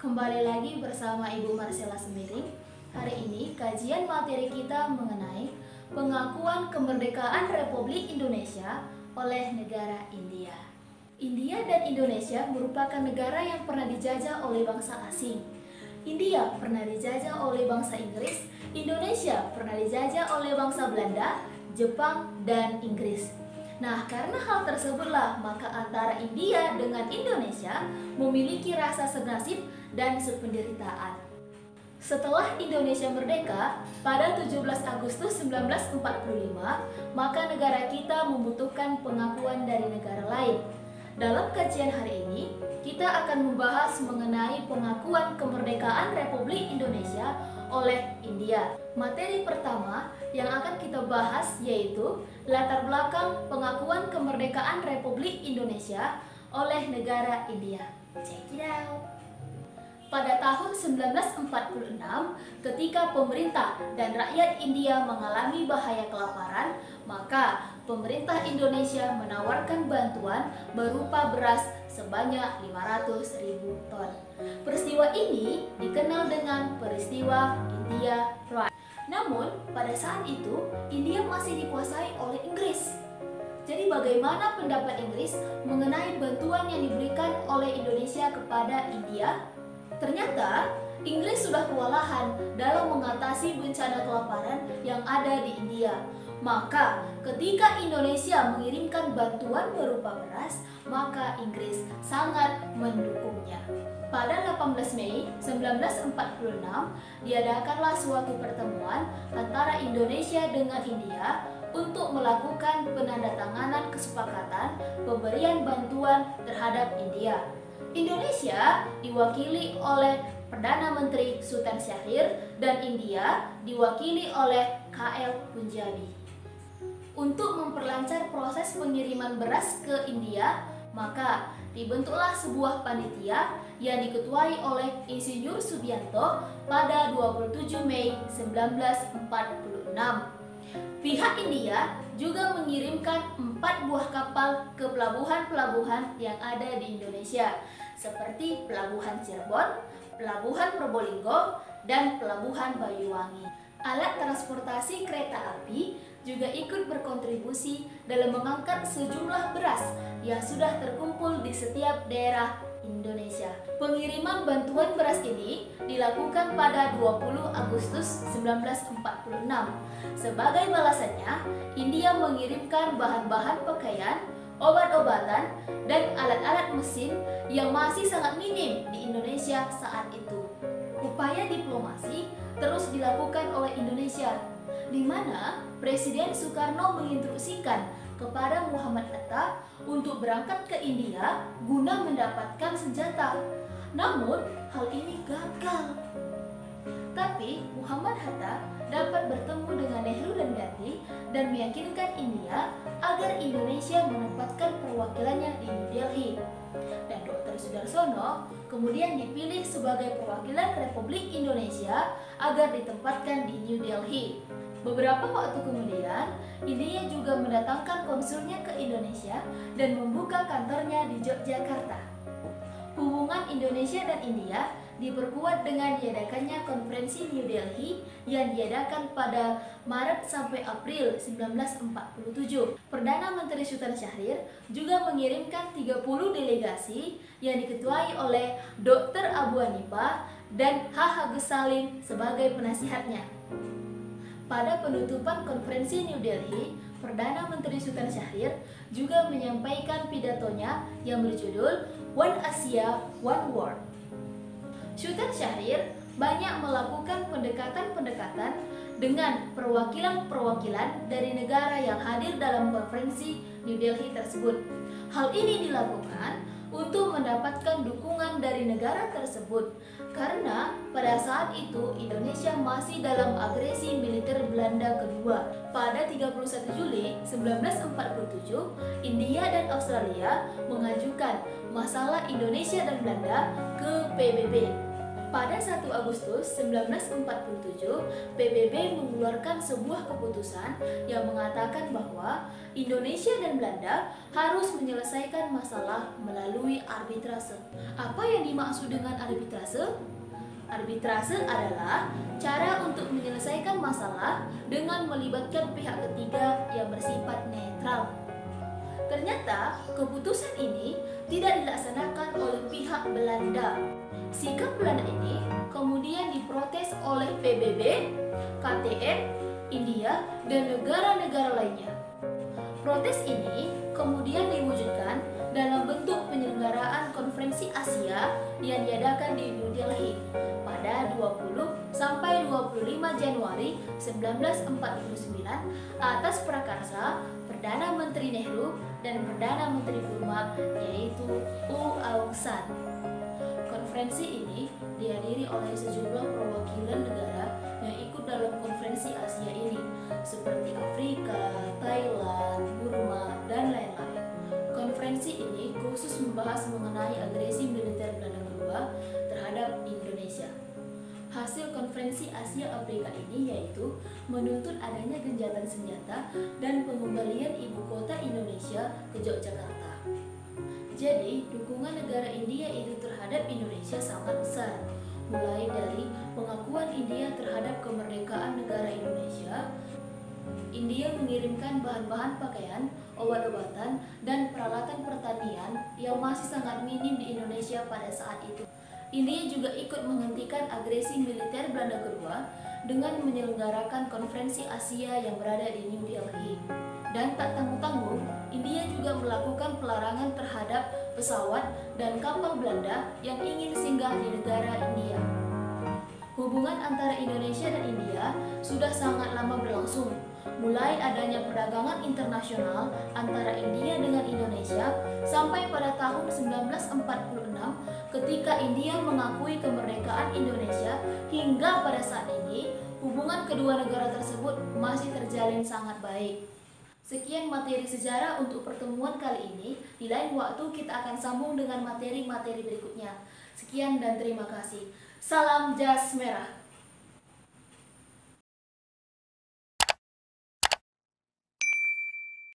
Kembali lagi bersama Ibu Marcella Sembiring. Hari ini kajian materi kita mengenai pengakuan kemerdekaan Republik Indonesia oleh negara India. India dan Indonesia merupakan negara yang pernah dijajah oleh bangsa asing. India pernah dijajah oleh bangsa Inggris, Indonesia pernah dijajah oleh bangsa Belanda, Jepang, dan Inggris. Nah, karena hal tersebutlah maka antara India dengan Indonesia memiliki rasa senasib dan sependeritaan. Setelah Indonesia merdeka pada 17 Agustus 1945, maka negara kita membutuhkan pengakuan dari negara lain. Dalam kajian hari ini, kita akan membahas mengenai pengakuan kemerdekaan Republik Indonesia oleh India. Materi pertama yang akan kita bahas yaitu latar belakang pengakuan kemerdekaan Republik Indonesia oleh negara India. Check it out. Pada tahun 1946, ketika pemerintah dan rakyat India mengalami bahaya kelaparan, maka pemerintah Indonesia menawarkan bantuan berupa beras sebanyak 500.000 ton. Peristiwa ini dikenal dengan peristiwa India Raj. Namun, pada saat itu, India masih dikuasai oleh Inggris. Jadi bagaimana pendapat Inggris mengenai bantuan yang diberikan oleh Indonesia kepada India? Ternyata, Inggris sudah kewalahan dalam mengatasi bencana kelaparan yang ada di India. Maka, ketika Indonesia mengirimkan bantuan berupa beras, maka Inggris sangat mendukungnya. Pada 18 Mei 1946, diadakanlah suatu pertemuan antara Indonesia dengan India untuk melakukan penandatanganan kesepakatan pemberian bantuan terhadap India. Indonesia diwakili oleh Perdana Menteri Sultan Syahrir dan India diwakili oleh KL Punjabi. Untuk memperlancar proses pengiriman beras ke India, maka dibentuklah sebuah panitia yang diketuai oleh Insinyur Subianto pada 27 Mei 1946. Pihak India juga mengirimkan 4 buah kapal ke pelabuhan-pelabuhan yang ada di Indonesia, seperti Pelabuhan Cirebon, Pelabuhan Probolinggo, dan Pelabuhan Banyuwangi. Alat transportasi kereta api juga ikut berkontribusi dalam mengangkat sejumlah beras yang sudah terkumpul di setiap daerah Indonesia. Pengiriman bantuan beras ini dilakukan pada 20 Agustus 1946. Sebagai balasannya, India mengirimkan bahan-bahan pakaian, obat-obatan, dan alat-alat mesin yang masih sangat minim di Indonesia saat itu. Upaya diplomasi terus dilakukan oleh Indonesia, di mana Presiden Soekarno menginstruksikan kepada Muhammad Hatta untuk berangkat ke India guna mendapatkan senjata. Namun, hal ini gagal. Tapi, Muhammad Hatta dapat bertemu dengan Nehru dan Gandhi dan meyakinkan India agar Indonesia menempatkan perwakilannya di New Delhi. Dan Dr. Sudarsono kemudian dipilih sebagai perwakilan Republik Indonesia agar ditempatkan di New Delhi. Beberapa waktu kemudian, India juga mendatangkan konsulnya ke Indonesia dan membuka kantornya di Yogyakarta. Hubungan Indonesia dan India diperkuat dengan diadakannya konferensi New Delhi yang diadakan pada Maret sampai April 1947. Perdana Menteri Sultan Syahrir juga mengirimkan 30 delegasi yang diketuai oleh Dr. Abu Hanifah dan H. Agus Salim sebagai penasihatnya. Pada penutupan konferensi New Delhi, Perdana Menteri Sultan Syahrir juga menyampaikan pidatonya yang berjudul One Asia, One World. Sultan Syahrir banyak melakukan pendekatan-pendekatan dengan perwakilan-perwakilan dari negara yang hadir dalam konferensi New Delhi tersebut. Hal ini dilakukan untuk mendapatkan dukungan dari negara tersebut karena pada saat itu Indonesia masih dalam agresi militer Belanda kedua. Pada 31 Juli 1947, India dan Australia mengajukan masalah Indonesia dan Belanda ke PBB. Pada 1 Agustus 1947, PBB mengeluarkan sebuah keputusan yang mengatakan bahwa Indonesia dan Belanda harus menyelesaikan masalah melalui arbitrase. Apa yang dimaksud dengan arbitrase? Arbitrase adalah cara untuk menyelesaikan masalah dengan melibatkan pihak ketiga yang bersifat netral. Ternyata keputusan ini tidak dilaksanakan oleh pihak Belanda. Sikap Belanda ini kemudian diprotes oleh PBB, KTN, India, dan negara-negara lainnya. Protes ini kemudian diwujudkan dalam bentuk penyelenggaraan Konferensi Asia yang diadakan di New Delhi pada 20 sampai 25 Januari 1949 atas prakarsa Perdana Menteri Nehru dan Perdana Menteri Burma yaitu U Aung San. Konferensi ini dihadiri oleh sejumlah perwakilan negara yang ikut dalam Konferensi Asia ini seperti Afrika, Thailand, Burma, dan lain-lain. Konferensi ini khusus membahas mengenai agresi militer Belanda kedua terhadap Indonesia. Hasil Konferensi Asia Afrika ini yaitu menuntut adanya gencatan senjata dan pengembalian ibu kota Indonesia ke Yogyakarta. Jadi, dukungan negara India itu terhadap Indonesia sangat besar, mulai dari pengakuan India terhadap kemerdekaan negara Indonesia. India mengirimkan bahan-bahan pakaian, obat-obatan, dan peralatan pertanian yang masih sangat minim di Indonesia pada saat itu. India juga ikut menghentikan agresi militer Belanda kedua dengan menyelenggarakan Konferensi Asia yang berada di New Delhi. Dan tak tanggung-tanggung, India juga melakukan pelarangan terhadap pesawat dan kapal Belanda yang ingin singgah di negara India. Hubungan antara Indonesia dan India sudah sangat lama berlangsung, mulai adanya perdagangan internasional antara India dengan Indonesia sampai pada tahun 1946 ketika India mengakui kemerdekaan Indonesia hingga pada saat ini hubungan kedua negara tersebut masih terjalin sangat baik. Sekian materi sejarah untuk pertemuan kali ini. Di lain waktu kita akan sambung dengan materi-materi berikutnya. Sekian dan terima kasih. Salam Jas Merah.